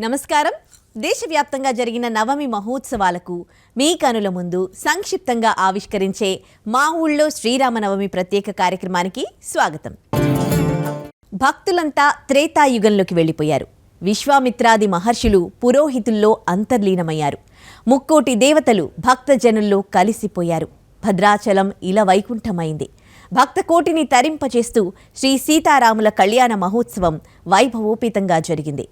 నమస్కారం. దేశవ్యాప్తంగా జరిగిన నవమి మహోత్సవాలకు మీ కనుల ముందు సంక్షిప్తంగా ఆవిష్కరించే మా ఊళ్ళో శ్రీరామనవమి ప్రత్యేక కార్యక్రమానికి స్వాగతం. భక్తులంతా త్రేతాయుగంలోకి వెళ్ళిపోయారు. విశ్వామిత్రాది మహర్షులు పురోహితుల్లో అంతర్లీనమయ్యారు. ముక్కోటి దేవతలు భక్తజనుల్లో కలిసిపోయారు. భద్రాచలం ఇల వైకుంఠమైంది. భక్తకోటిని తరింపచేస్తూ శ్రీ సీతారాముల కళ్యాణ మహోత్సవం వైభవోపేతంగా జరిగింది.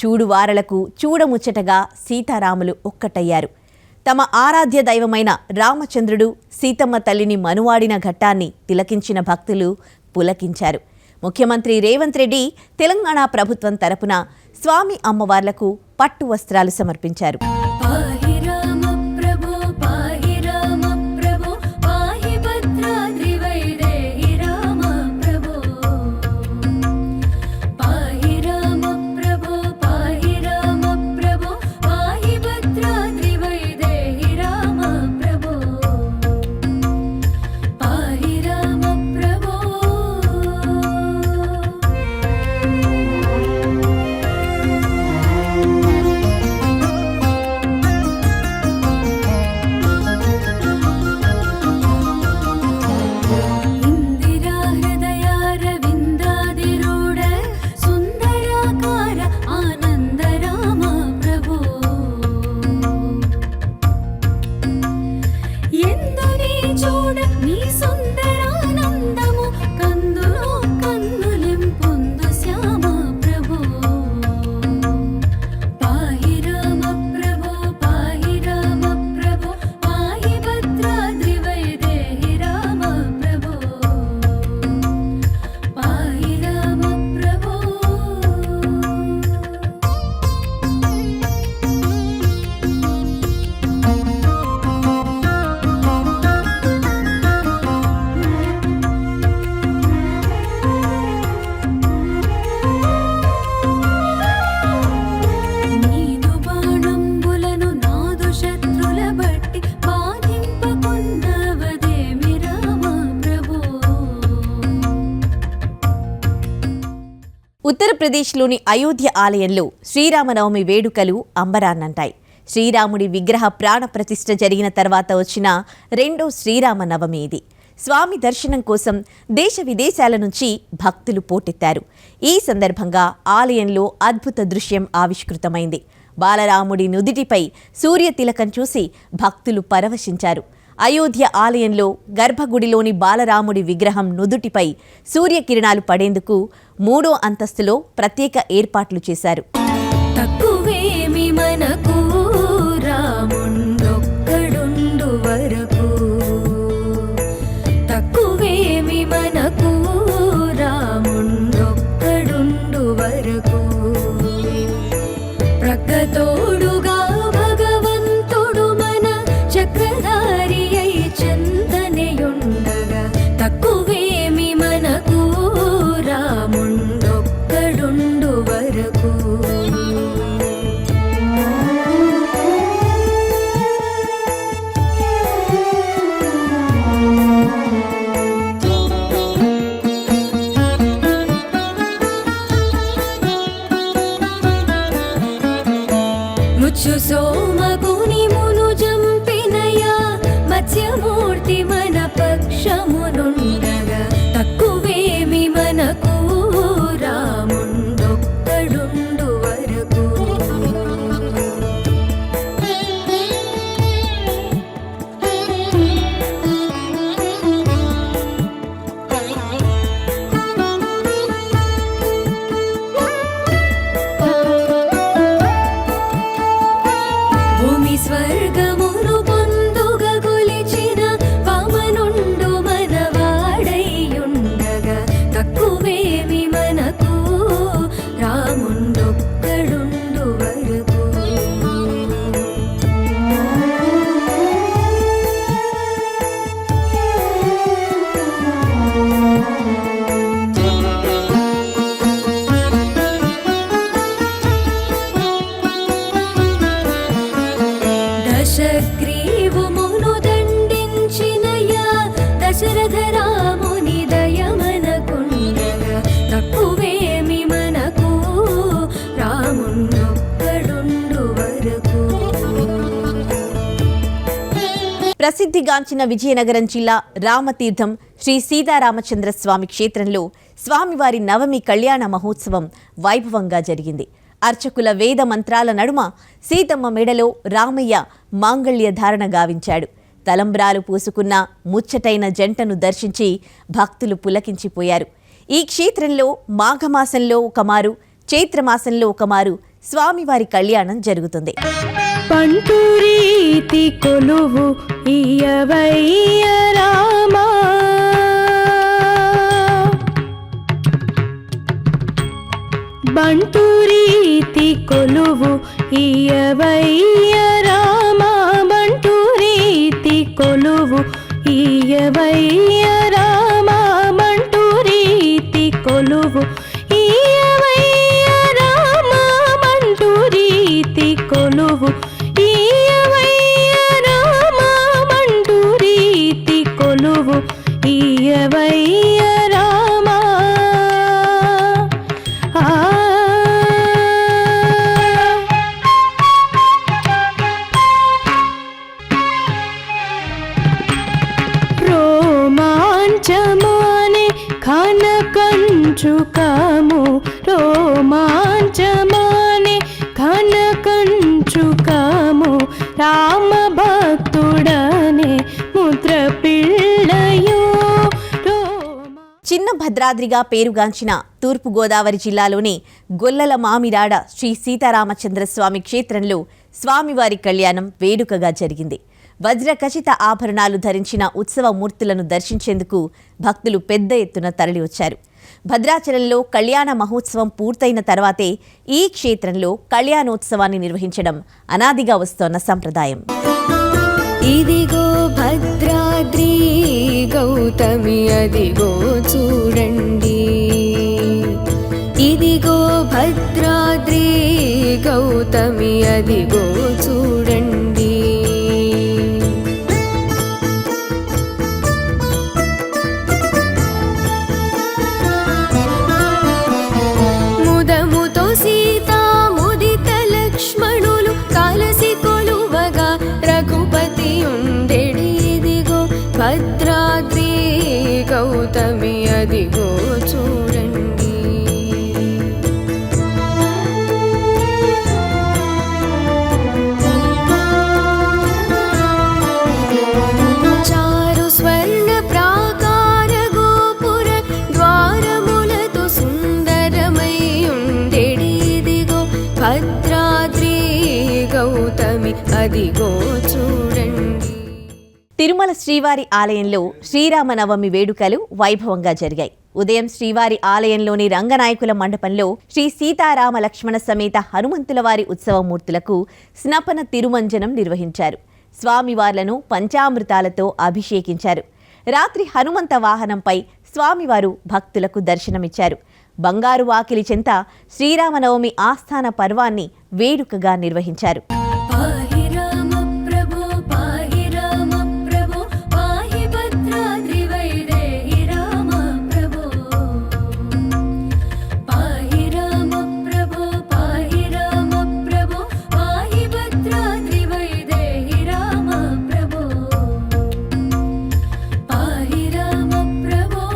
చూడువారలకు చూడముచ్చటగా సీతారాములు ఒక్కటయ్యారు. తమ ఆరాధ్య దైవమైన రామచంద్రుడు సీతమ్మ తల్లిని మనువాడిన ఘట్టాన్ని తిలకించిన భక్తులు పులకించారు. ముఖ్యమంత్రి రేవంత్ రెడ్డి తెలంగాణ ప్రభుత్వం తరపున స్వామి అమ్మవార్లకు పట్టు వస్త్రాలు సమర్పించారు. ఉత్తరప్రదేశ్లోని అయోధ్య ఆలయంలో శ్రీరామనవమి వేడుకలు అంబరాన్నంటాయి. శ్రీరాముడి విగ్రహ ప్రాణ ప్రతిష్ఠ జరిగిన తర్వాత వచ్చిన రెండో శ్రీరామనవమి ఇది. స్వామి దర్శనం కోసం దేశ విదేశాల నుంచి భక్తులు పోటెత్తారు. ఈ సందర్భంగా ఆలయంలో అద్భుత దృశ్యం ఆవిష్కృతమైంది. బాలరాముడి నుదిటిపై సూర్యతిలకం చూసి భక్తులు పరవశించారు. అయోధ్య ఆలయంలో గర్భగుడిలోని బాలరాముడి విగ్రహం నుదుటిపై సూర్యకిరణాలు పడేందుకు 3వ అంతస్తులో ప్రత్యేక ఏర్పాట్లు చేశారు. తక్కువేమి మనకు రాముండొక్కడుండు వరకు, తక్కువేమి మనకు రాముండొక్కడుండు వరకు, ప్రక్కతోడుగా భగవంతుడు మన చక్రధారి అయి చందనయుండగా, తక్కువేమి మనకు రాముండొక్కడుండు వరకు. ముచ్చు సోమగుని మును జంపినయా మత్స్యమూర్తి మన పక్షమునుండగా, తక్కువేమి మనకు రాముండొక్కడుండు వరకు. ప్రసిద్ధిగాంచిన విజయనగరం జిల్లా రామతీర్థం శ్రీ సీతారామచంద్ర స్వామి క్షేత్రంలో స్వామివారి నవమి కళ్యాణ మహోత్సవం వైభవంగా జరిగింది. అర్చకుల వేద మంత్రాల నడుమ సీతమ్మ మెడలో రామయ్య మాంగళ్య ధారణ గావించాడు. తలంబ్రాలు పూసుకున్న ముచ్చటైన జంటను దర్శించి భక్తులు పులకించిపోయారు. ఈ క్షేత్రంలో మాఘమాసంలో ఒకమారు, చైత్రమాసంలో ఒకమారు స్వామివారి కళ్యాణం జరుగుతుంది. పంటూరీతి కొలువు ఇయవయ్య రామా, బంటూరీతి కొలువు ఇయవయ్య రామా, బంటూరీతి కొలువు ఇయవయ్య రామా, బంటూరీతి కొలువు ఇయవయ్య రామా, బంటూరీతి కొలువు ఇయవయ్య రామా, బంటూరీతి కొలువు ఇయవయ్య రామా. రోమాంచమానే కనకంచుకము, రోమాంచమానే కనకంచుకము, రామ భక్తుడనే ముద్ర పిల్లయో. చిన్న భద్రాద్రిగా పేరుగాంచిన తూర్పుగోదావరి జిల్లాలోని గొల్లల మామిడాడ శ్రీ సీతారామచంద్ర స్వామి క్షేత్రంలో స్వామివారి కళ్యాణం వేడుకగా జరిగింది. వజ్రఖచిత ఆభరణాలు ధరించిన ఉత్సవ మూర్తులను దర్శించేందుకు భక్తులు పెద్ద ఎత్తున తరలివచ్చారు. భద్రాచలంలో కళ్యాణ మహోత్సవం పూర్తయిన తర్వాతే ఈ క్షేత్రంలో కళ్యాణోత్సవాన్ని నిర్వహించడం అనాదిగా వస్తోన్న సంప్రదాయం. ఇదిగో భద్రాద్రి గౌతమి అదిగో చూడండి, ఇదిగో భద్రాద్రి గౌతమి అదిగో చూడండి. ముదముతో సీతా ముదిత లక్ష్మణులు కలసి కొలువగా రఘుపతి ఉండెడి, ఇదిగో భద్రాద్రి గౌతమి అదిగో చూడండి. చారు స్వర్ణ ప్రాకార గోపుర ద్వారములతో సుందరమై ఉండెడి, ఇదిగో భద్రాద్రి గౌతమి అదిగో చూడండి. తిరుమల శ్రీవారి ఆలయంలో శ్రీరామనవమి వేడుకలు వైభవంగా జరిగాయి. ఉదయం శ్రీవారి ఆలయంలోని రంగనాయకుల మండపంలో శ్రీ సీతారామ లక్ష్మణ సమేత హనుమంతుల వారి ఉత్సవమూర్తులకు స్నపన తిరుమంజనం నిర్వహించారు. స్వామివార్లను పంచామృతాలతో అభిషేకించారు. రాత్రి హనుమంత వాహనంపై స్వామివారు భక్తులకు దర్శనమిచ్చారు. బంగారు వాకిలి చెంత శ్రీరామనవమి ఆస్థాన పర్వాన్ని వేడుకగా నిర్వహించారు. పాహి రామ ప్రభో పాహి రామ ప్రభో పాహి భద్రాద్రి వైదేహి రామ ప్రభో, పాహి రామ ప్రభో పాహి రామ ప్రభో పాహి భద్రాద్రి వైదేహి రామ ప్రభో, పాహి రామ ప్రభో.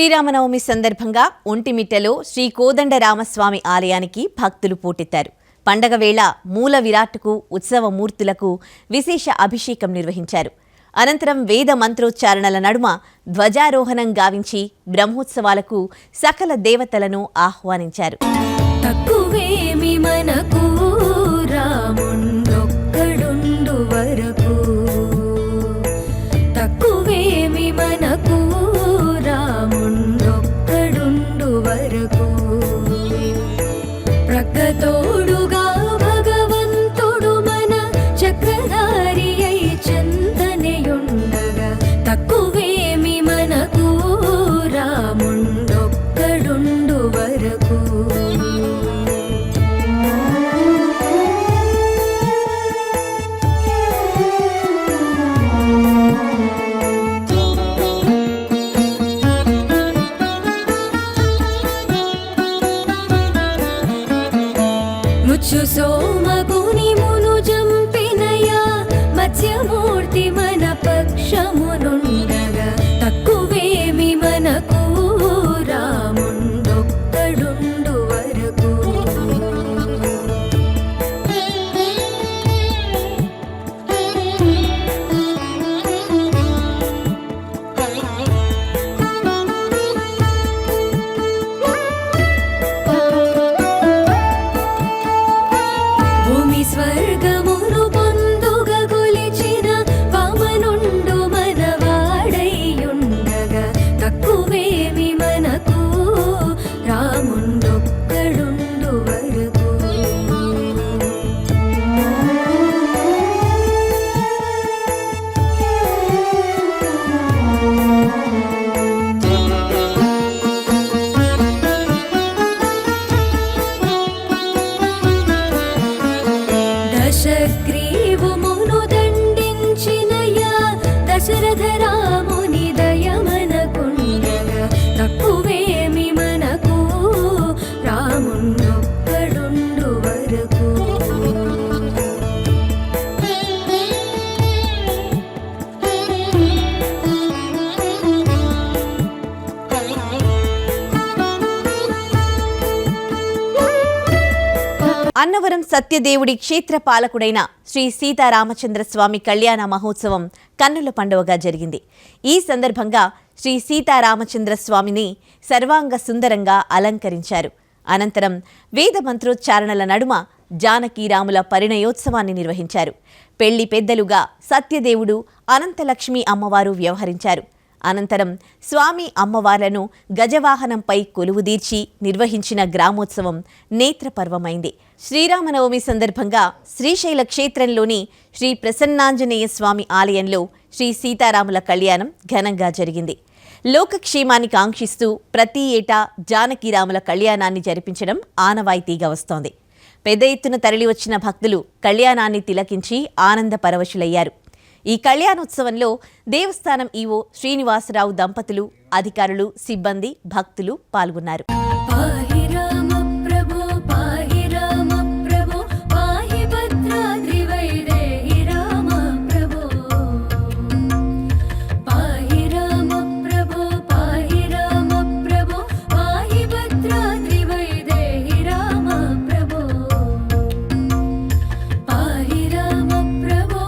శ్రీరామనవమి సందర్భంగా ఒంటిమిట్టలో శ్రీ కోదండరామస్వామి ఆలయానికి భక్తులు పోటెత్తారు. పండగ వేళ మూల విరాట్కు ఉత్సవ మూర్తులకు విశేష అభిషేకం నిర్వహించారు. అనంతరం వేద మంత్రోచ్చారణల నడుమ ధ్వజారోహణం గావించి బ్రహ్మోత్సవాలకు సకల దేవతలను ఆహ్వానించారు. తక్కువేమి మనకు రాముండొక్కడుండు వరకు, తక్కువేమి మనకు రాముండొక్కడుండు వరకు, ప్రక్కతోడుగా భగవంతుడు మన చక్రధారి అయి చెంతనయుండగా, తక్కువేమి మనకు రాముండొక్కడుండు వరకు. ముచ్చు సోమగుని మును జంపినయా మత్స్యమూర్తి మన పక్షమునుండగా, తక్కువేమి మనకు రాముండొక్కడుండు వరకు. భూమి స్వర్గమును పొందుగా గొలిచిన వామనుండు మనవాడైయుండగా, తక్కువేమి మనకు రాముండొక్కడుండు వరకు. దశగ్రీవమును దండించినయా దశరథ రాముని దయమనకుండగా, తక్కువేమి మనకు రాముండొక్కడుండు వరకు. అన్నవరం సత్యదేవుడి క్షేత్రపాలకుడైన శ్రీ సీతారామచంద్రస్వామి కళ్యాణ మహోత్సవం కన్నుల పండువగా జరిగింది. ఈ సందర్భంగా శ్రీ సీతారామచంద్రస్వామిని సర్వాంగ సుందరంగా అలంకరించారు. అనంతరం వేద మంత్రోచ్చారణల నడుమ జానకీరాముల పరిణయోత్సవాన్ని నిర్వహించారు. పెళ్లి పెద్దలుగా సత్యదేవుడు, అనంతలక్ష్మి అమ్మవారు వ్యవహరించారు. అనంతరం స్వామి అమ్మవార్లను గజవాహనంపై కొలువుదీర్చి నిర్వహించిన గ్రామోత్సవం నేత్రపర్వమైంది. శ్రీరామనవమి సందర్భంగా శ్రీశైల క్షేత్రంలోని శ్రీ ప్రసన్నాంజనేయ స్వామి ఆలయంలో శ్రీ సీతారాముల కళ్యాణం ఘనంగా జరిగింది. లోకక్షేమాన్ని కాంక్షిస్తూ ప్రతి ఏటా జానకీరాముల కళ్యాణాన్ని జరిపించడం ఆనవాయితీగా వస్తోంది. పెద్ద ఎత్తున తరలివచ్చిన భక్తులు కళ్యాణాన్ని తిలకించి ఆనంద పరవశులయ్యారు. ఈ కళ్యాణోత్సవంలో దేవస్థానం ఈవో శ్రీనివాసరావు దంపతులు, అధికారులు, సిబ్బంది, భక్తులు పాల్గొన్నారు. పాహి రామ ప్రభో పాహి రామ ప్రభో పాహి భద్రాద్రి వైదేహి రామ ప్రభో, పాహి రామ ప్రభో పాహి రామ ప్రభో పాహి భద్రాద్రి వైదేహి రామ ప్రభో, పాహి రామ ప్రభో.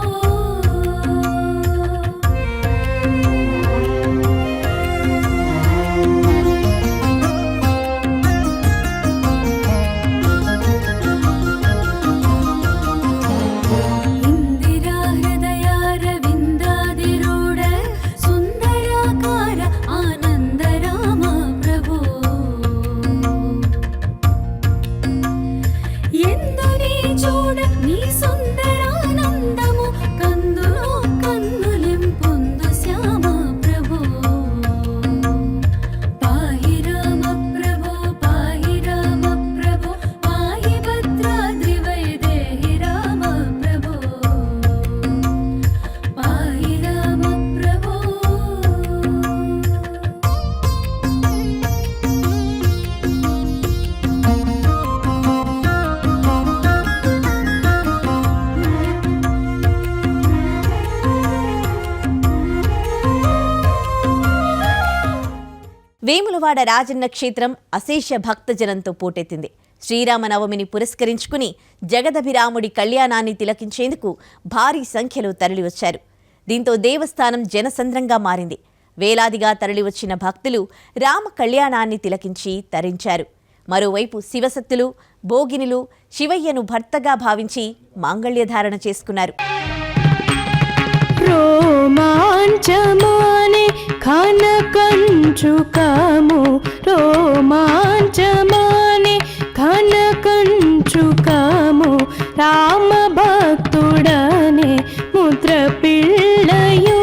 వేములవాడ రాజన్న క్షేత్రం అశేష భక్తజనంతో పోటెత్తింది. శ్రీరామనవమిని పురస్కరించుకుని జగదభిరాముడి కళ్యాణాన్ని తిలకించేందుకు భారీ సంఖ్యలో తరలివచ్చారు. దీంతో దేవస్థానం జనసంద్రంగా మారింది. వేలాదిగా తరలివచ్చిన భక్తులు రామ కళ్యాణాన్ని తిలకించి తరించారు. మరోవైపు శివసత్తులు, భోగినులు శివయ్యను భర్తగా భావించి మాంగళ్యధారణ చేసుకున్నారు. రోమాంచమానే కనకంచుకము రోమాంచమానే కనకంచుకము రామ భక్తుడనే ముద్ర పిల్లయో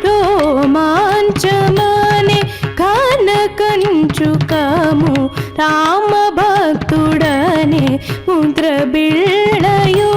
రోమాంచమానే కనకంచుకము రామ భక్తుడనే ముద్ర బిళ్ళయో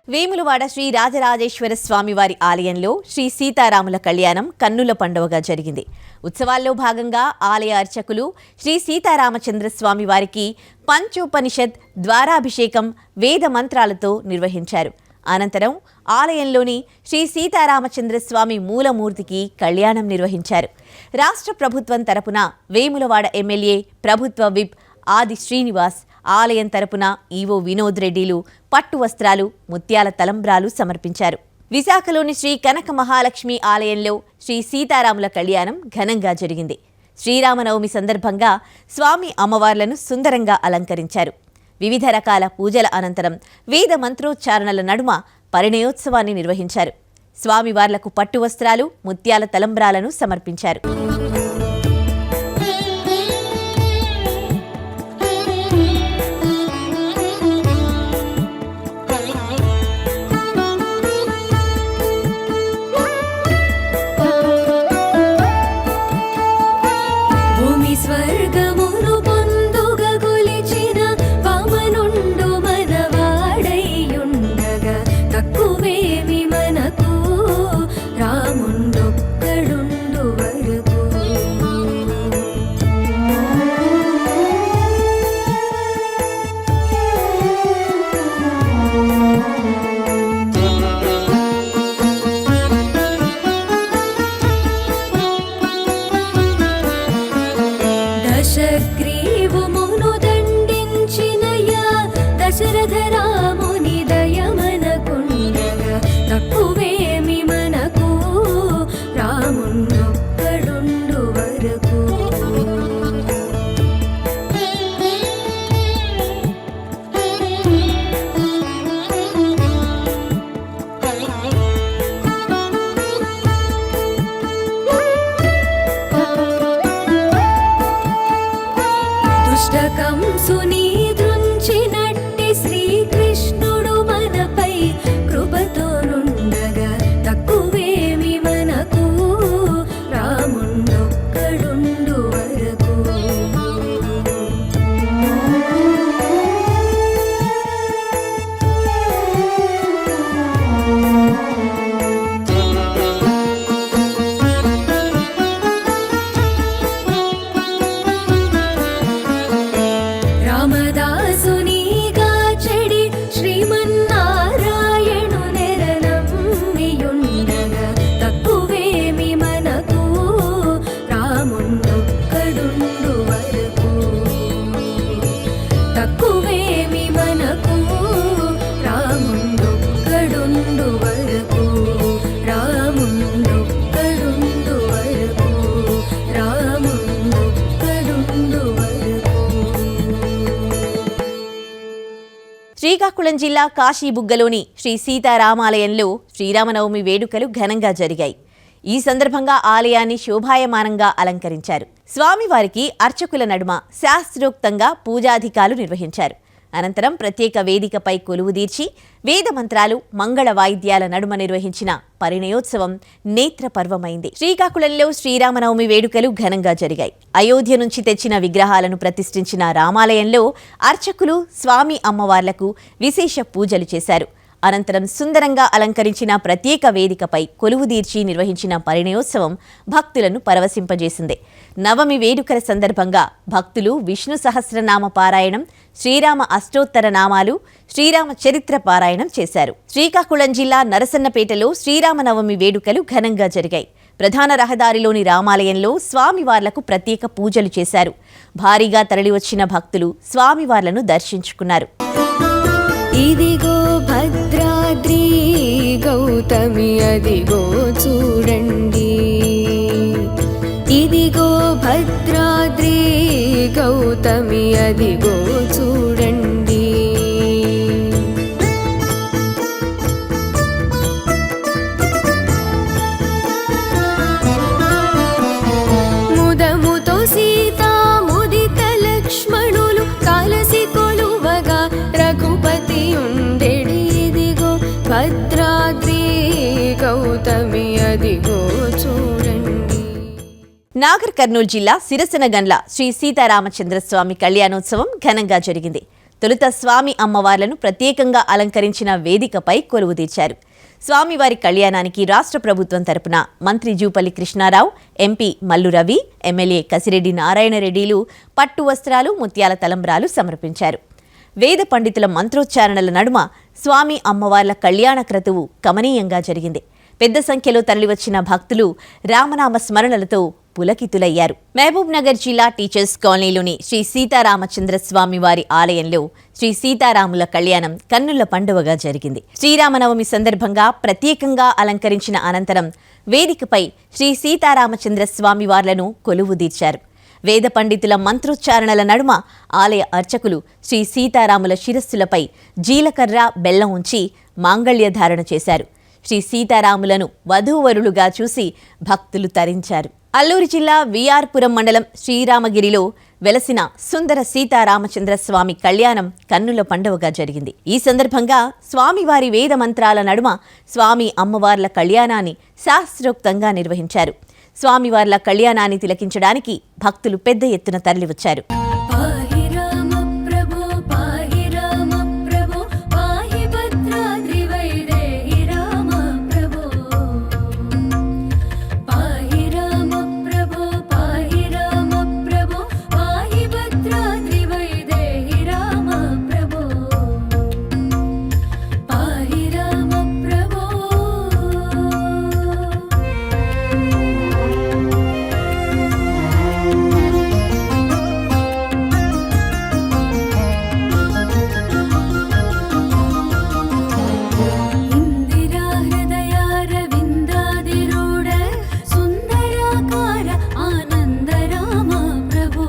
వేములవాడ శ్రీ రాజరాజేశ్వర స్వామివారి ఆలయంలో శ్రీ సీతారాముల కళ్యాణం కన్నుల పండువగా జరిగింది. ఉత్సవాల్లో భాగంగా ఆలయ అర్చకులు శ్రీ సీతారామచంద్ర స్వామి వారికి పంచోపనిషత్ ద్వారాభిషేకం వేద మంత్రాలతో నిర్వహించారు. అనంతరం ఆలయంలోని శ్రీ సీతారామచంద్ర స్వామి మూలమూర్తికి కళ్యాణం నిర్వహించారు. రాష్ట్ర ప్రభుత్వం తరపున వేములవాడ ఎమ్మెల్యే ప్రభుత్వ విప్ ఆది శ్రీనివాస్, ఆలయం తరపున ఈవో వినోద్ రెడ్డిలు పట్టు వస్త్రాలు, ముత్యాల తలంబ్రాలు సమర్పించారు. విశాఖలోని శ్రీ కనక మహాలక్ష్మి ఆలయంలో శ్రీ సీతారాముల కళ్యాణం ఘనంగా జరిగింది. శ్రీరామనవమి సందర్భంగా స్వామి అమ్మవార్లను సుందరంగా అలంకరించారు. వివిధ రకాల పూజల అనంతరం వేద మంత్రోచ్చారణల నడుమ పరిణయోత్సవాన్ని నిర్వహించారు. స్వామివార్లకు పట్టు వస్త్రాలు, ముత్యాల తలంబ్రాలను సమర్పించారు. స్వర్గమును పొందుగా కొలిచిన వామనుండు మనవాడైయుండగా తక్కువేమి మనకు రాముండొక్కడుండు వరకు. దశగ్రీవమును దండించినయా దశరథ రాముని దయమనకుండగా తక్కువేమి మనకు రామున్నొక్కడుండు వరకు. దుష్టకంసుని దృంచినట్టి శ్రీకృష్ణుడు మనపై కృపతోనుండగా తక్కువేమి మనకు రాముండొక్కడుండు వరకు. రామదాసునిగా చెడి శ్రీమన్నారాయణు నెరనమ్మియుండగా తక్కువేమి మనకు రాముండొక్కడుండు వరకు. తక్కువేమి మనకు రాముండొక్కడుండు వరకు. రాముండొక్కడుండు వరకు. రాముండొక్కడుండు వరకు. శ్రీకాకుళం జిల్లా కాశీబుగ్గలోని శ్రీ సీతారామాలయంలో శ్రీరామనవమి వేడుకలు ఘనంగా జరిగాయి. ఈ సందర్భంగా ఆలయాన్ని శోభాయమానంగా అలంకరించారు. స్వామివారికి అర్చకుల నడుమ శాస్త్రోక్తంగా పూజాధికాలు నిర్వహించారు. అనంతరం ప్రత్యేక వేదికపై కొలువుదీర్చి వేద మంత్రాలు మంగళ వాయిద్యాల నడుమ నిర్వహించిన పరిణయోత్సవం నేత్రపర్వమైంది. శ్రీకాకుళంలో శ్రీరామనవమి వేడుకలు ఘనంగా జరిగాయి. అయోధ్య నుంచి తెచ్చిన విగ్రహాలను ప్రతిష్ఠించిన రామాలయంలో అర్చకులు స్వామి అమ్మవార్లకు విశేష పూజలు చేశారు. అనంతరం సుందరంగా అలంకరించిన ప్రత్యేక వేదికపై కొలువుదీర్చి నిర్వహించిన పరిణయోత్సవం భక్తులను పరవశింపజేసింది. నవమి వేడుకల సందర్భంగా భక్తులు విష్ణు సహస్రనామ పారాయణం, శ్రీరామ అష్టోత్తర నామాలు, శ్రీరామ చరిత్ర పారాయణం చేశారు. శ్రీకాకుళం జిల్లా నరసన్నపేటలో శ్రీరామనవమి వేడుకలు ఘనంగా జరిగాయి. ప్రధాన రహదారిలోని రామాలయంలో స్వామివార్లకు ప్రత్యేక పూజలు చేశారు. భారీగా తరలివచ్చిన భక్తులు స్వామివార్లను దర్శించుకున్నారు. ఇదిగో భద్రాద్రి గౌతమి అదిగో చూడండి, ఇదిగో భద్రాద్రి గౌతమి అదిగో చూడండి. ముదముతో సీతా ముదిత లక్ష్మణులు కాలసి కొలువగా రఘుపతి ఉండెడి, ఇదిగో భద్రాద్రి గౌతమి అదిగో చూడండి. నాగర్ కర్నూలు జిల్లా సిరసనగండ్ల శ్రీ సీతారామచంద్రస్వామి కళ్యాణోత్సవం ఘనంగా జరిగింది. తొలుత స్వామి అమ్మవార్లను ప్రత్యేకంగా అలంకరించిన వేదికపై కొలువుదీర్చారు. స్వామివారి కళ్యాణానికి రాష్ట్ర ప్రభుత్వం తరపున మంత్రి జూపల్లి కృష్ణారావు, ఎంపీ మల్లు రవి, ఎమ్మెల్యే కసిరెడ్డి నారాయణరెడ్డిలు పట్టు వస్త్రాలు, ముత్యాల తలంబ్రాలు సమర్పించారు. వేద పండితుల మంత్రోచ్చారణల నడుమ స్వామి అమ్మవార్ల కళ్యాణ క్రతువు కమనీయంగా జరిగింది. పెద్ద సంఖ్యలో తరలివచ్చిన భక్తులు రామనామ స్మరణలతో పులకితులయ్యారు. మహబూబ్ నగర్ జిల్లా టీచర్స్ కాలనీలోని శ్రీ సీతారామచంద్ర స్వామి వారి ఆలయంలో శ్రీ సీతారాముల కళ్యాణం కన్నుల పండువగా జరిగింది. శ్రీరామనవమి సందర్భంగా ప్రత్యేకంగా అలంకరించిన అనంతరం వేదికపై శ్రీ సీతారామచంద్ర స్వామి వార్లను కొలువుదీర్చారు. వేద పండితుల మంత్రోచ్చారణల నడుమ ఆలయ అర్చకులు శ్రీ సీతారాముల శిరస్సులపై జీలకర్ర, బెల్లం ఉంచి మాంగళ్యధారణ చేశారు. శ్రీ సీతారాములను వధూవరులుగా చూసి భక్తులు తరించారు. అల్లూరు జిల్లా విఆర్పురం మండలం శ్రీరామగిరిలో వెలసిన సుందర సీతారామచంద్ర స్వామి కళ్యాణం కన్నుల పండువగా జరిగింది. ఈ సందర్భంగా స్వామివారి వేద మంత్రాల నడుమ స్వామి అమ్మవార్ల కళ్యాణాన్ని శాస్త్రోక్తంగా నిర్వహించారు. స్వామివార్ల కళ్యాణాన్ని తిలకించడానికి భక్తులు పెద్ద ఎత్తున తరలివచ్చారు. పాహి రామ ప్రభో పాహి రామ ప్రభో పాహి భద్రాద్రి వైదేహి రామ ప్రభో, పాహి రామ ప్రభో పాహి రామ ప్రభో పాహి భద్రాద్రి వైదేహి రామ ప్రభో, పాహి రామ ప్రభో. ఇందిరా హృదయారవిందాదిరూఢ సుందరాకార ఆనంద రామ ప్రభో,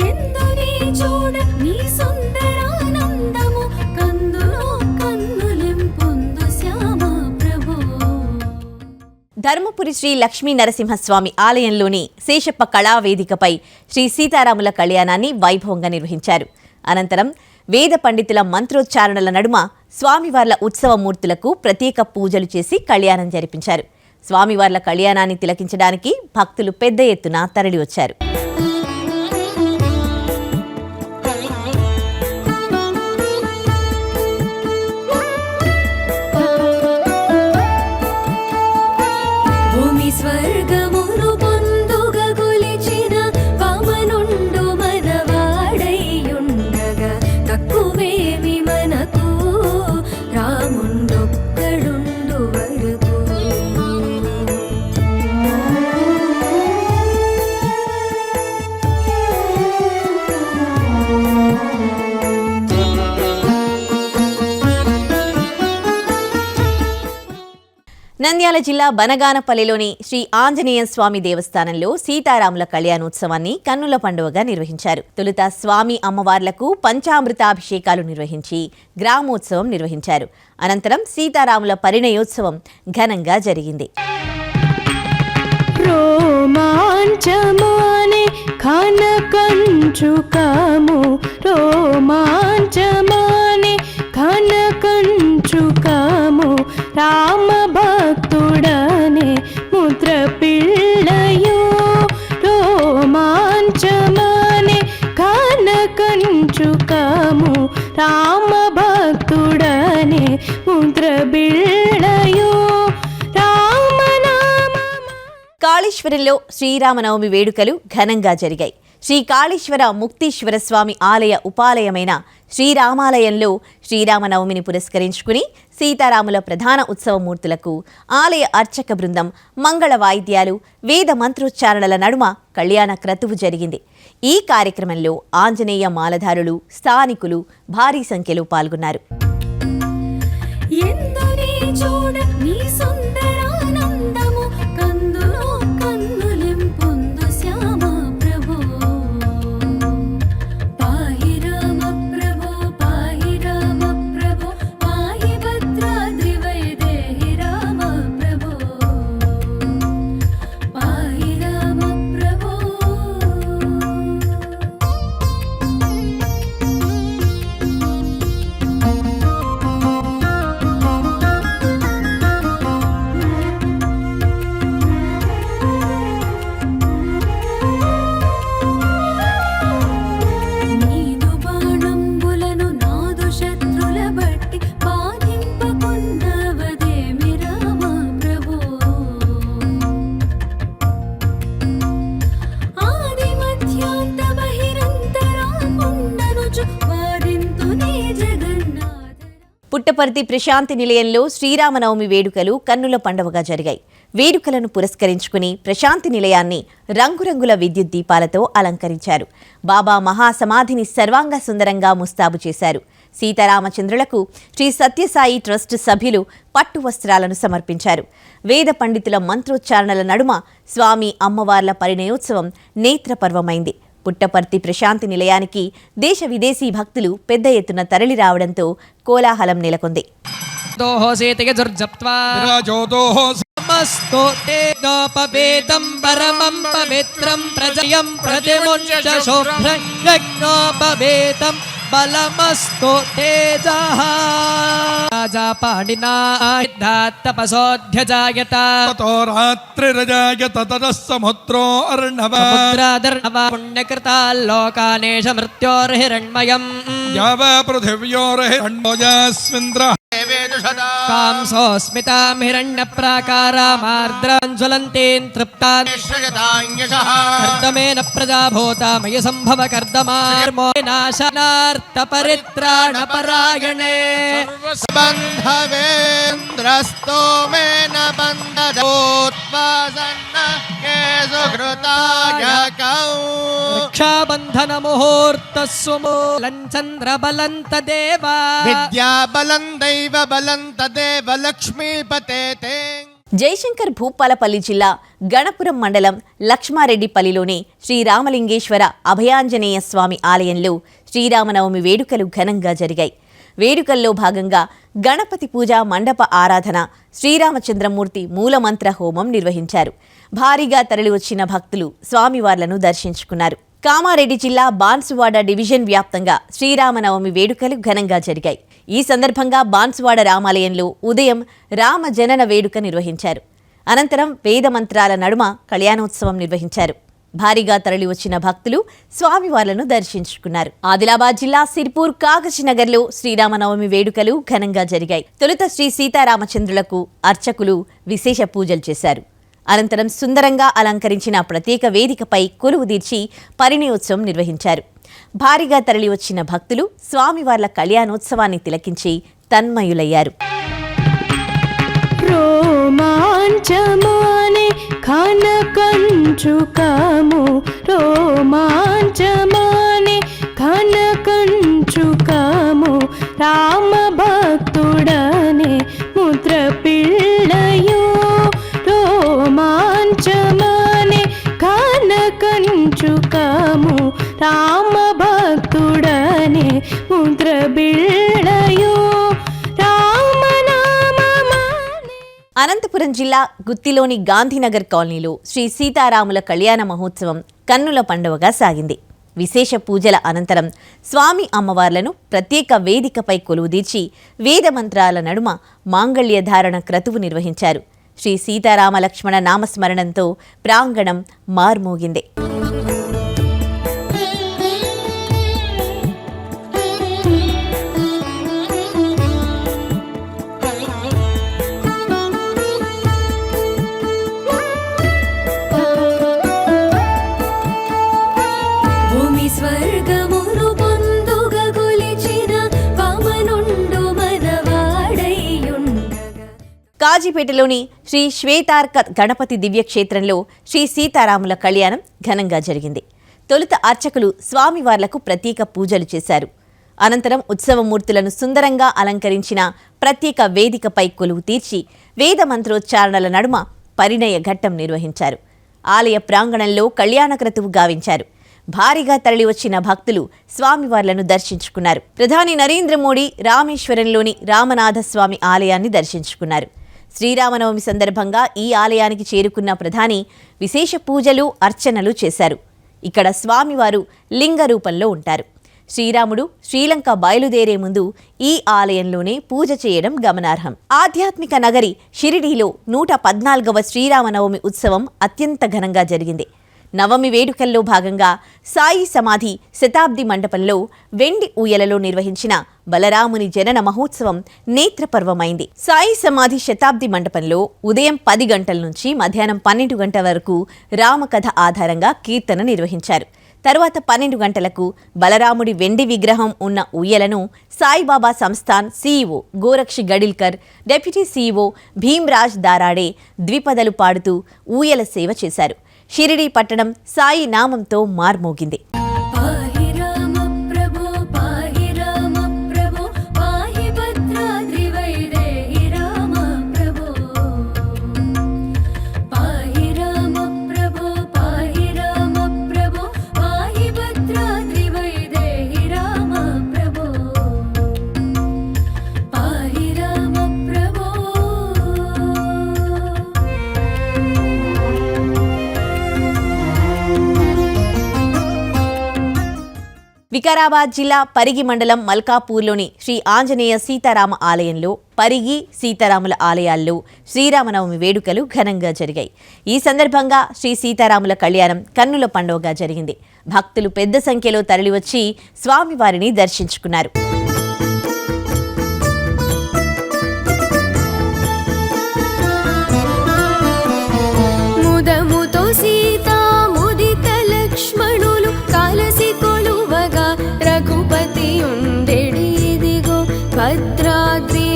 ఎందునీ చూడ నీ సుందరానందము కందులో కన్నులింపొందు శ్యామ ప్రభో. ధర్మపురి శ్రీ లక్ష్మీ నరసింహస్వామి ఆలయంలోని శేషప్ప కళావేదికపై శ్రీ సీతారాముల కళ్యాణాన్ని వైభవంగా నిర్వహించారు. అనంతరం వేద పండితుల మంత్రోచ్చారణల నడుమ స్వామివార్ల ఉత్సవమూర్తులకు ప్రత్యేక పూజలు చేసి కళ్యాణం జరిపించారు. స్వామివార్ల కళ్యాణాన్ని తిలకించడానికి భక్తులు పెద్ద ఎత్తున తరలివచ్చారు. భూమి స్వర్గమును పొందుగా గొలిచిన వామనుండు మనవాడైయుండగా తక్కువేమి మనకు రాముండొక్కడుండు వరకు. నంద్యాల జిల్లా బనగానపల్లిలోని శ్రీ ఆంజనేయ స్వామి దేవస్థానంలో సీతారాముల కళ్యాణోత్సవాన్ని కన్నుల పండువగా నిర్వహించారు. తొలుత స్వామి అమ్మవార్లకు పంచామృతాభిషేకాలు నిర్వహించి గ్రామోత్సవం నిర్వహించారు. అనంతరం సీతారాముల పరిణయోత్సవం ఘనంగా జరిగింది. రోమాంచమానే కనకంచుకము రోమాంచమానే కనకంచుకము రామ భక్తుడనే ముద్ర పిళ్ళయో రోమాంచమానే కనకంచుకము రామ భక్తుడనే ముద్ర బిళ్ళయో కాళేశ్వరంలో శ్రీరామనవమి వేడుకలు ఘనంగా జరిగాయి. శ్రీ కాళేశ్వర ముక్తీశ్వర స్వామి ఆలయ ఉపాలయమైన శ్రీరామాలయంలో శ్రీరామనవమిని పురస్కరించుకుని సీతారాముల ప్రధాన ఉత్సవమూర్తులకు ఆలయ అర్చక బృందం మంగళ వాయిద్యాలు వేద మంత్రోచ్చారణల నడుమ కళ్యాణ క్రతువు జరిగింది. ఈ కార్యక్రమంలో ఆంజనేయ మాలధారులు స్థానికులు భారీ సంఖ్యలో పాల్గొన్నారు. పుట్టపర్తి ప్రశాంతి నిలయంలో శ్రీరామనవమి వేడుకలు కన్నుల పండువగా జరిగాయి. వేడుకలను పురస్కరించుకుని ప్రశాంతి నిలయాన్ని రంగురంగుల విద్యుత్ దీపాలతో అలంకరించారు. బాబా మహాసమాధిని సర్వాంగ సుందరంగా ముస్తాబు చేశారు. సీతారామచంద్రులకు శ్రీ సత్యసాయి ట్రస్ట్ సభ్యులు పట్టు వస్త్రాలను సమర్పించారు. వేద పండితుల మంత్రోచ్చారణల నడుమ స్వామి అమ్మవార్ల పరిణయోత్సవం నేత్రపర్వమైంది. పుట్టపర్తి ప్రశాంతి నిలయానికి దేశ విదేశీ భక్తులు పెద్ద ఎత్తున తరలి రావడంతో కోలాహలం నెలకొంది. బలమస్తు తేజః రాజా పాడినా తపసోధ్యజాయత తతో రాత్రిరజాయత తతః సముద్రో అర్ణవ పుణ్యకృతాల్లోకానేష మృత్యోర్హిరణ్మయం యావ పృథివ్యోర్హిరణ్మోజస్మింద్ర కాంసోస్మితాం హిరణ్యప్రాకారామార్ద్రాం జ్వలంతీన్ తృప్తాన్ కర్దమేన ప్రజాభూతామయ సంభవ కర్దమార్మో నాశనార్థపరిత్రాణ పరాయణే బంధవేంద్రస్తో మేన బంధోత్పాసన్న కేసు కృతాయకౌ రక్షాబంధన ముహూర్త సుమూలం చంద్రబలంత దేవా విద్యాబలం దైవ బలంత దేవ లక్ష్మీపతే తే. జయశంకర్ భూపాలపల్లి జిల్లా గణపురం మండలం లక్ష్మారెడ్డిపల్లిలోని శ్రీరామలింగేశ్వర అభయాంజనేయ స్వామి ఆలయంలో శ్రీరామనవమి వేడుకలు ఘనంగా జరిగాయి. వేడుకల్లో భాగంగా గణపతి పూజ మండప ఆరాధన, శ్రీరామచంద్రమూర్తి మూలమంత్ర హోమం నిర్వహించారు. భారీగా తరలివచ్చిన భక్తులు స్వామివార్లను దర్శించుకున్నారు. కామారెడ్డి జిల్లా బాన్సువాడ డివిజన్ వ్యాప్తంగా శ్రీరామనవమి వేడుకలు ఘనంగా జరిగాయి. ఈ సందర్భంగా బాన్సువాడ రామాలయంలో ఉదయం రామ జనన వేడుక నిర్వహించారు. అనంతరం వేద మంత్రాల నడుమ కళ్యాణోత్సవం నిర్వహించారు. భారీగా తరలివచ్చిన భక్తులు స్వామివార్లను దర్శించుకున్నారు. ఆదిలాబాద్ జిల్లా సిర్పూర్ కాగజ్నగర్లో శ్రీరామనవమి వేడుకలు ఘనంగా జరిగాయి. తొలుత శ్రీ సీతారామచంద్రులకు అర్చకులు విశేష పూజలు చేశారు. అనంతరం సుందరంగా అలంకరించిన ప్రత్యేక వేదికపై కొలువుదీర్చి పరిణయోత్సవం నిర్వహించారు. భారీగా తరలివచ్చిన భక్తులు స్వామివార్ల కళ్యాణోత్సవాన్ని తిలకించి తన్మయులయ్యారు. రోమాంచమానే కనకంచుకము రోమాంచమానే కనకంచుకము రామ భక్తుడనే ముద్ర పిళ్ళయో రోమాంచమానే కనకంచుకము రామ భక్తుడనే ముద్ర బిళ్ళయో. అనంతపురం జిల్లా గుత్తిలోని గాంధీనగర్ కాలనీలో శ్రీ సీతారాముల కళ్యాణ మహోత్సవం కన్నుల పండువగా సాగింది. విశేష పూజల అనంతరం స్వామి అమ్మవార్లను ప్రత్యేక వేదికపై కొలువుదీర్చి వేదమంత్రాల నడుమ మాంగళ్యధారణ క్రతువు నిర్వహించారు. శ్రీ సీతారామ లక్ష్మణ నామస్మరణంతో ప్రాంగణం మార్మోగింది. స్వర్గమును పొందుగ గొలిచిన వామనుండు మనవాడైయుండగా. కాజీపేటలోని శ్రీ శ్వేతార్క గణపతి దివ్యక్షేత్రంలో శ్రీ సీతారాముల కళ్యాణం ఘనంగా జరిగింది. తొలుత అర్చకులు స్వామివార్లకు ప్రత్యేక పూజలు చేశారు. అనంతరం ఉత్సవమూర్తులను సుందరంగా అలంకరించిన ప్రత్యేక వేదికపై కొలువు తీర్చి వేద మంత్రోచ్చారణల నడుమ పరిణయ ఘట్టం నిర్వహించారు. ఆలయ ప్రాంగణంలో కళ్యాణ క్రతువు గావించారు. భారీగా తరలివచ్చిన భక్తులు స్వామివార్లను దర్శించుకున్నారు. ప్రధాని నరేంద్ర మోడీ రామేశ్వరంలోని రామనాథస్వామి ఆలయాన్ని దర్శించుకున్నారు. శ్రీరామనవమి సందర్భంగా ఈ ఆలయానికి చేరుకున్న ప్రధాని విశేష పూజలు, అర్చనలు చేశారు. ఇక్కడ స్వామివారు లింగ రూపంలో ఉంటారు. శ్రీరాముడు శ్రీలంక బయలుదేరే ముందు ఈ ఆలయంలోనే పూజ చేయడం గమనార్హం. ఆధ్యాత్మిక నగరి షిరిడీలో 114వ శ్రీరామనవమి ఉత్సవం అత్యంత ఘనంగా జరిగింది. నవమి వేడుకల్లో భాగంగా సాయి సమాధి శతాబ్ది మండపంలో వెండి ఊయలలో నిర్వహించిన బలరాముని జనన మహోత్సవం నేత్రపర్వమైంది. సాయి సమాధి శతాబ్ది మండపంలో ఉదయం 10 గంటల నుంచి మధ్యాహ్నం 12 గంటల వరకు రామకథ ఆధారంగా కీర్తన నిర్వహించారు. తరువాత 12 గంటలకు బలరాముడి వెండి విగ్రహం ఉన్న ఊయలను Saibaba Sansthan CEO Gorakshi Gadilkar, deputy CEO Bhimraj Darade ద్విపదలు పాడుతూ ఊయల సేవ చేశారు. షిరిడీ పట్టణం సాయి నామంతో మార్మోగింది. పాహి రామ ప్రభో పాహి రామ ప్రభో పాహి భద్రాద్రి వైదేహి రామ ప్రభో పాహి రామ ప్రభో పాహి రామ ప్రభో పాహి భద్రాద్రి వైదేహి రామ ప్రభో పాహి రామ ప్రభో. వికారాబాద్ జిల్లా పరిగి మండలం మల్కాపూర్లోని శ్రీ ఆంజనేయ సీతారామ ఆలయంలో పరిగి, సీతారాముల ఆలయాల్లో శ్రీరామనవమి వేడుకలు ఘనంగా జరిగాయి. ఈ సందర్భంగా శ్రీ సీతారాముల కళ్యాణం కన్నుల పండుగగా జరిగింది. భక్తులు పెద్ద సంఖ్యలో తరలివచ్చి స్వామివారిని దర్శించుకున్నారు. ముదముతో సీతా ముదిత లక్ష్మణులు కాలసి కొలువగా రఘుపతి ఉండెడిదిగో భద్రాద్రి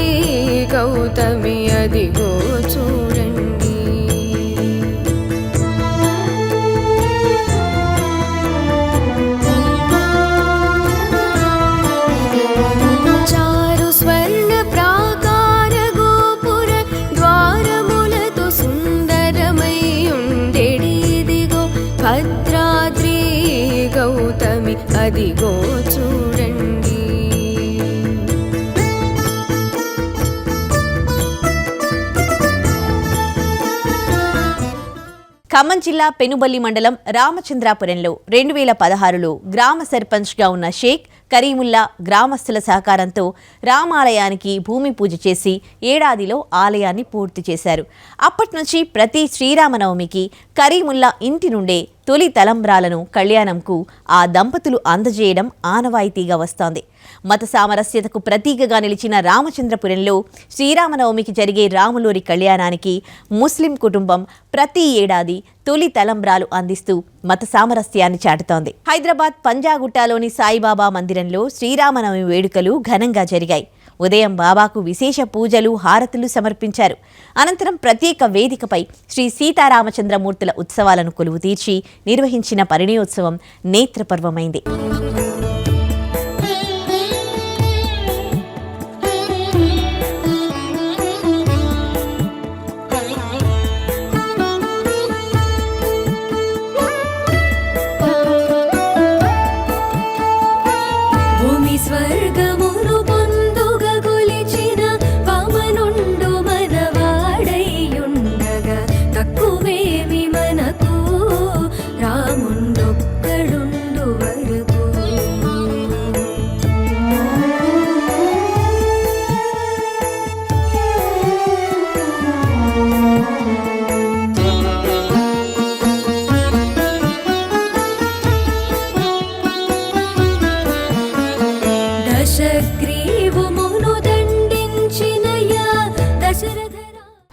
గౌతమి అదిగో చూడండి. చారు స్వర్ణ ప్రాకార గోపుర ద్వారములతో సుందరమై ఉండెడిదిగో భద్రాద్రి గౌతమి అదిగో చూడండి. ఖమ్మం జిల్లా పెనుబల్లి మండలం రామచంద్రాపురంలో 2016లో గ్రామ సర్పంచ్గా ఉన్న షేక్ కరీముల్లా గ్రామస్తుల సహకారంతో రామాలయానికి భూమి పూజ చేసి ఏడాదిలో ఆలయాన్ని పూర్తి చేశారు. అప్పటి నుంచి ప్రతి శ్రీరామనవమికి కరీముల్లా ఇంటి నుండే తొలి తలంబ్రాలను కళ్యాణంకు ఆ దంపతులు అందజేయడం ఆనవాయితీగా వస్తోంది. మత సామరస్యతకు ప్రతీకగా నిలిచిన రామచంద్రపురంలో శ్రీరామనవమికి జరిగే రాములోరి కళ్యాణానికి ముస్లిం కుటుంబం ప్రతి ఏడాది తొలి తలంబ్రాలు అందిస్తూ మత సామరస్యాన్ని చాటుతోంది. హైదరాబాద్ పంజాగుట్టలోని సాయిబాబా మందిరంలో శ్రీరామనవమి వేడుకలు ఘనంగా జరిగాయి. ఉదయం బాబాకు విశేష పూజలు, హారతులు సమర్పించారు. అనంతరం ప్రత్యేక వేదికపై శ్రీ సీతారామచంద్రమూర్తుల ఉత్సవాలను కొలువు తీర్చి నిర్వహించిన పరిణయోత్సవం నేత్రపర్వమైంది. స్వర్గమును పొందుగ గొలిచిన వామనుండు మనవాడై దశగ్రీవమును దండించినయా దశరథ.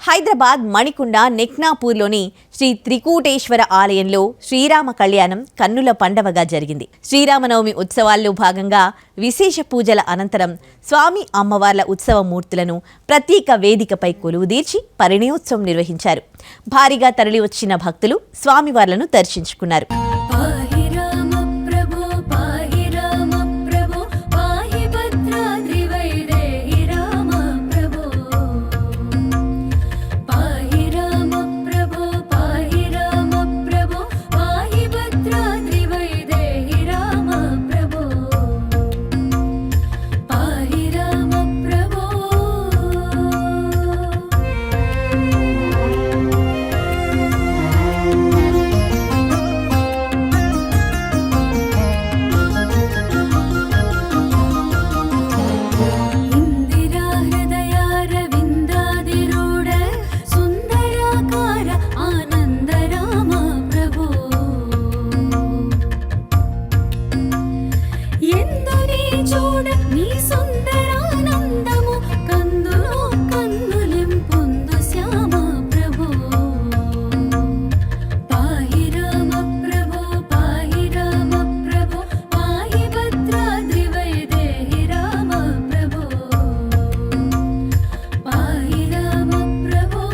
హైదరాబాద్ మణికొండ నెక్నాపూర్లోని శ్రీ త్రికూటేశ్వర ఆలయంలో శ్రీరామ కళ్యాణం కన్నుల పండవగా జరిగింది. శ్రీరామనవమి ఉత్సవాల్లో భాగంగా విశేష పూజల అనంతరం స్వామి అమ్మవార్ల ఉత్సవ మూర్తులను ప్రత్యేక వేదికపై కొలువుదీర్చి పరిణయోత్సవం నిర్వహించారు. భారీగా తరలివచ్చిన భక్తులు స్వామివార్లను దర్శించుకున్నారు. పాహి రామ ప్రభో పాహి రామ ప్రభో పాహి భద్రాద్రి వైదేహి రామ ప్రభో పాహి రామ ప్రభో పాహి రామ ప్రభో పాహి భద్రాద్రి వైదేహి రామ ప్రభో పాహి రామ ప్రభో. ఇందిరా హృదయారవిందాదిరూఢ సుందరాకార ఆనంద రామ ప్రభో ఎందునీ చూడ నీ సుందరానందము కందులో కన్నులింపొందు శ్యామ ప్రభో పాహి రామ ప్రభో పాహి రామ ప్రభో పాహి భద్రాద్రి వైదేహి రామ ప్రభో పాహి రామ ప్రభో.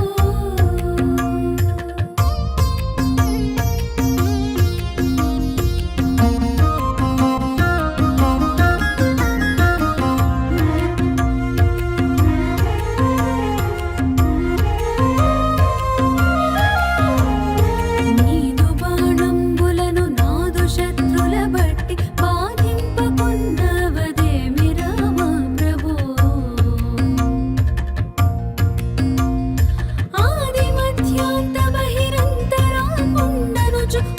నీదు బాణంబులను నాదు శత్రుల బట్టి బాధింపకున్నవదేమి రామ ప్రభో ఆది మధ్యాంత బహిరంతరాకుండనుచు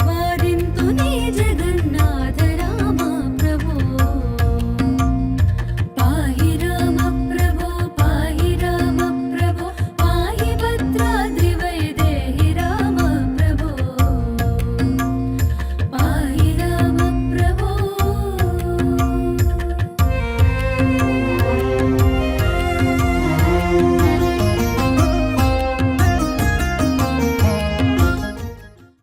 వారింతు నీ జగన్నాథ రామ ప్రభో పాహి రామ ప్రభో పాహి రామ ప్రభో పాహి భద్రాద్రి వైదేహి రామ ప్రభో పాహి రామ ప్రభో.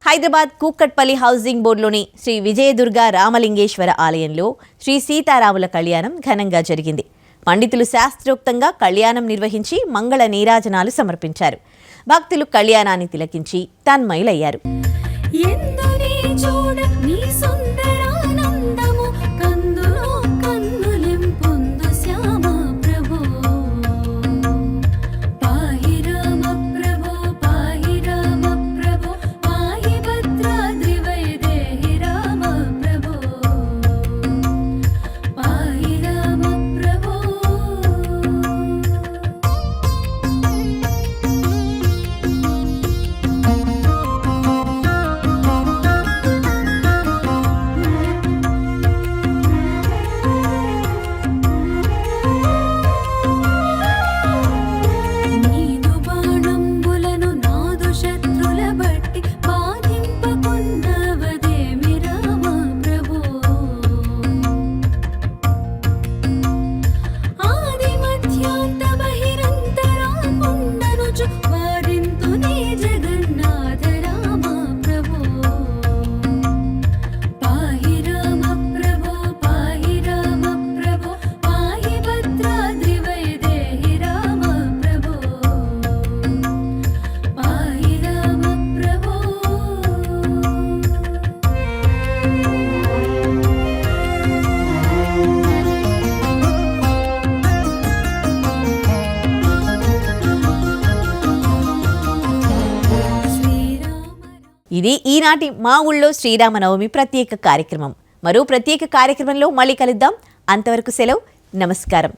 హైదరాబాద్ కూకట్పల్లి హౌసింగ్ బోర్డులోని శ్రీ విజయదుర్గ రామలింగేశ్వర ఆలయంలో శ్రీ సీతారాముల కళ్యాణం ఘనంగా జరిగింది. పండితులు శాస్త్రోక్తంగా కళ్యాణం నిర్వహించి మంగళ నీరాజనాలు సమర్పించారు. భక్తులు కళ్యాణాన్ని తిలకించి తన్మయులయ్యారు. ఎందునీ చూడ నీ సుందరానందము కందులో కన్నులింపొందు శ్యామ ప్రభో పాహి రామ ప్రభో పాహి రామ ప్రభో పాహి భద్రాద్రి వైదేహి రామ ప్రభో పాహి రామ ప్రభో. నీదు బాణంబులను నాదు శత్రుల బట్టి బాధింపకున్నవదేమి రామ ప్రభో ఆది మధ్యాంత బహిరంతరాకుండనుచు వారింతు నీ జగన్నాథ రామ ప్రభో పాహి రామ ప్రభో పాహి రామ ప్రభో పాహి భద్రాద్రి వైదేహి రామ ప్రభో పాహి రామ ప్రభో. ఇది ఈనాటి మా ఊళ్ళో శ్రీరామనవమి ప్రత్యేక కార్యక్రమం. మరో ప్రత్యేక కార్యక్రమంలో మళ్ళీ కలుద్దాం. అంతవరకు సెలవు. నమస్కారం.